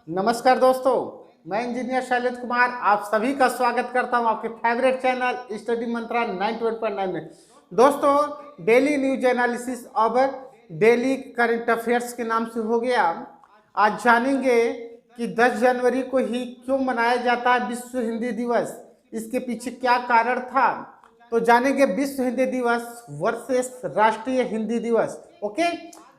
नमस्कार दोस्तों, मैं इंजीनियर शैलेश कुमार आप सभी का स्वागत करता हूं आपके फेवरेट चैनल स्टडी मंत्रा 91.9 में। दोस्तों, डेली न्यूज एनालिसिस अब डेली करंट अफेयर्स के नाम से हो गया। आज जानेंगे कि 10 जनवरी को ही क्यों मनाया जाता है विश्व हिंदी दिवस, इसके पीछे क्या कारण था। तो जानेंगे विश्व हिंदी दिवस वर्सेस राष्ट्रीय हिंदी दिवस। ओके,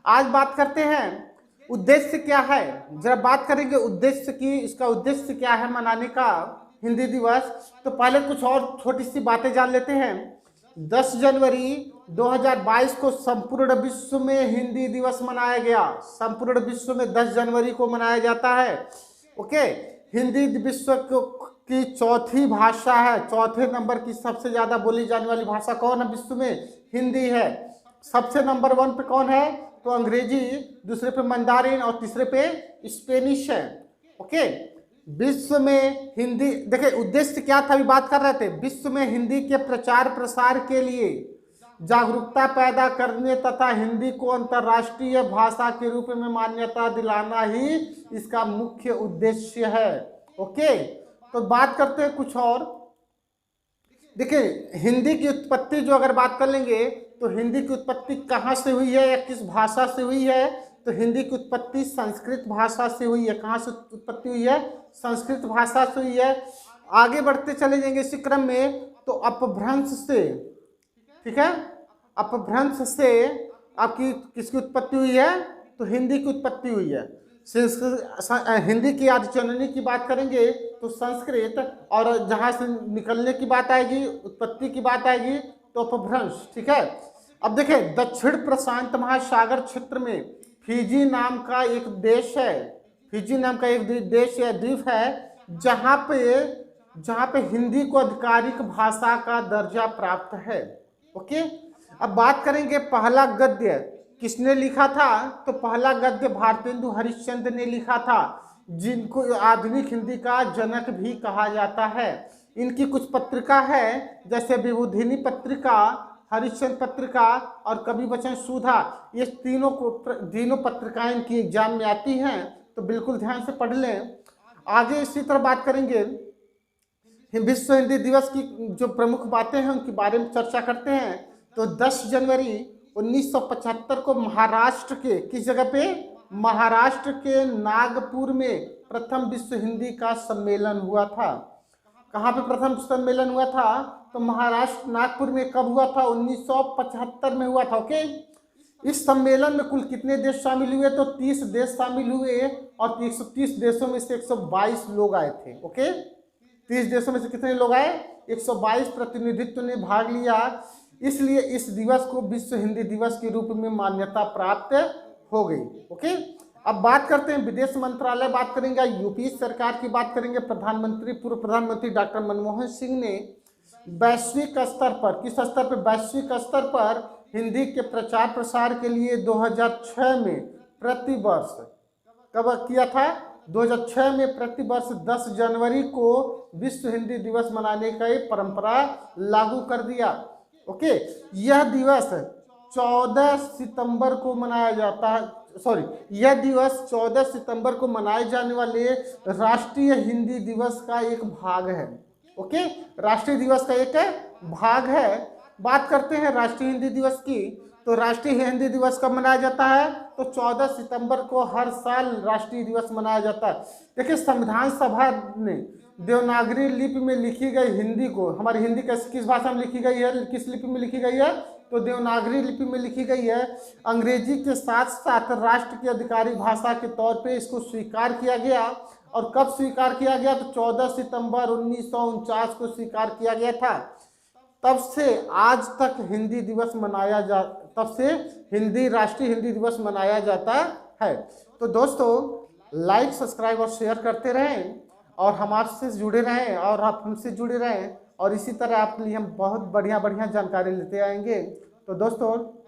आज बात करते हैं उद्देश्य क्या है। जरा बात करेंगे उद्देश्य की, इसका उद्देश्य क्या है मनाने का हिंदी दिवस। तो पहले कुछ और छोटी सी बातें जान लेते हैं। 10 जनवरी 2022 को संपूर्ण विश्व में हिंदी दिवस मनाया गया। संपूर्ण विश्व में 10 जनवरी को मनाया जाता है। ओके, हिंदी विश्व की चौथी भाषा है। चौथे नंबर की सबसे ज्यादा बोली जाने वाली भाषा कौन है विश्व में? हिंदी है। सबसे नंबर 1 पे कौन है? तो अंग्रेजी, दूसरे पे मंदारिन और तीसरे पे स्पेनिश है। ओके, विश्व में हिंदी, देखिए उद्देश्य क्या था, अभी बात कर रहे थे। विश्व में हिंदी के प्रचार प्रसार के लिए जागरूकता पैदा करने तथा हिंदी को अंतर्राष्ट्रीय भाषा के रूप में मान्यता दिलाना ही इसका मुख्य उद्देश्य है। ओके, तो बात करते हैं कुछ और। देखिए हिंदी की उत्पत्ति जो अगर बात कर लेंगे तो हिंदी की उत्पत्ति कहाँ से हुई है या किस भाषा से हुई है? तो हिंदी की उत्पत्ति संस्कृत भाषा से हुई है। कहाँ से उत्पत्ति हुई है? संस्कृत भाषा से हुई है। आगे बढ़ते चले जाएंगे इसी क्रम में। तो अपभ्रंश से, ठीक है, अपभ्रंश से आपकी किसकी उत्पत्ति हुई है? तो हिंदी की उत्पत्ति हुई है। हिंदी की आदि जननी की बात करेंगे तो संस्कृत, और जहाँ से निकलने की बात आएगी, उत्पत्ति की बात आएगी तो अपभ्रंश। ठीक है, अब देखें दक्षिण प्रशांत महासागर क्षेत्र में फिजी नाम का एक देश है। फिजी नाम का एक देश या द्वीप है जहाँ पे हिंदी को आधिकारिक भाषा का दर्जा प्राप्त है। ओके, अब बात करेंगे पहला गद्य किसने लिखा था? तो पहला गद्य भारतेंदु हरिश्चंद्र ने लिखा था, जिनको आधुनिक हिंदी का जनक भी कहा जाता है। इनकी कुछ पत्रिका है जैसे विभूधिनी पत्रिका, हरिश्चंद्र पत्रिका और कवि वचन सुधा। ये तीनों पत्रिकाएं इनकी एग्जाम में आती हैं, तो बिल्कुल ध्यान से पढ़ लें। आगे इसी तरह बात करेंगे विश्व हिंदी दिवस की जो प्रमुख बातें हैं उनके बारे में चर्चा करते हैं। तो 10 जनवरी 1975 को महाराष्ट्र के किस जगह पे? महाराष्ट्र के नागपुर में प्रथम विश्व हिंदी का सम्मेलन हुआ था। कहाँ पे प्रथम सम्मेलन हुआ था? तो महाराष्ट्र नागपुर में। कब हुआ था? 1975 में हुआ था। ओके, इस सम्मेलन में कुल कितने देश शामिल हुए? तो 30 देश शामिल हुए और 130 देशों में से 122 लोग आए थे। ओके, 30 देशों में से कितने लोग आए? 122 प्रतिनिधित्व ने भाग लिया। इसलिए इस दिवस को विश्व हिंदी दिवस के रूप में मान्यता प्राप्त हो गई। ओके, अब बात करते हैं विदेश मंत्रालय, बात करेंगे यूपी सरकार की, बात करेंगे प्रधानमंत्री, पूर्व प्रधानमंत्री डॉक्टर मनमोहन सिंह ने वैश्विक स्तर पर, किस स्तर पर? वैश्विक स्तर पर हिंदी के प्रचार प्रसार के लिए 2006 में प्रतिवर्ष, कब किया था? 2006 में प्रतिवर्ष 10 जनवरी को विश्व हिंदी दिवस मनाने का एक परंपरा लागू कर दिया। ओके, यह दिवस 14 सितंबर को मनाया जाता है। सॉरी, यह दिवस 14 सितंबर को मनाए जाने वाले राष्ट्रीय हिंदी दिवस का एक भाग है। ओके, राष्ट्रीय दिवस का एक भाग है। बात करते हैं राष्ट्रीय हिंदी दिवस की। तो राष्ट्रीय हिंदी दिवस कब मनाया जाता है? तो 14 सितंबर को हर साल राष्ट्रीय दिवस मनाया जाता है। देखिए संविधान सभा ने देवनागरी लिपि में लिखी गई हिंदी को, हमारी हिंदी किस भाषा में लिखी गई है? किस लिपि में लिखी गई है? तो देवनागरी लिपि में लिखी गई है। अंग्रेजी के साथ साथ राष्ट्र की आधिकारिक भाषा के तौर पे इसको स्वीकार किया गया। और कब स्वीकार किया गया? तो 14 सितंबर 1949 को स्वीकार किया गया था। तब से आज तक हिंदी दिवस तब से राष्ट्रीय हिंदी दिवस मनाया जाता है। तो दोस्तों, लाइक, सब्सक्राइब और शेयर करते रहें और हमारे से जुड़े रहें और आप हमसे जुड़े रहें, और इसी तरह आपके लिए हम बहुत बढ़िया जानकारी लेते आएंगे। तो दोस्तों,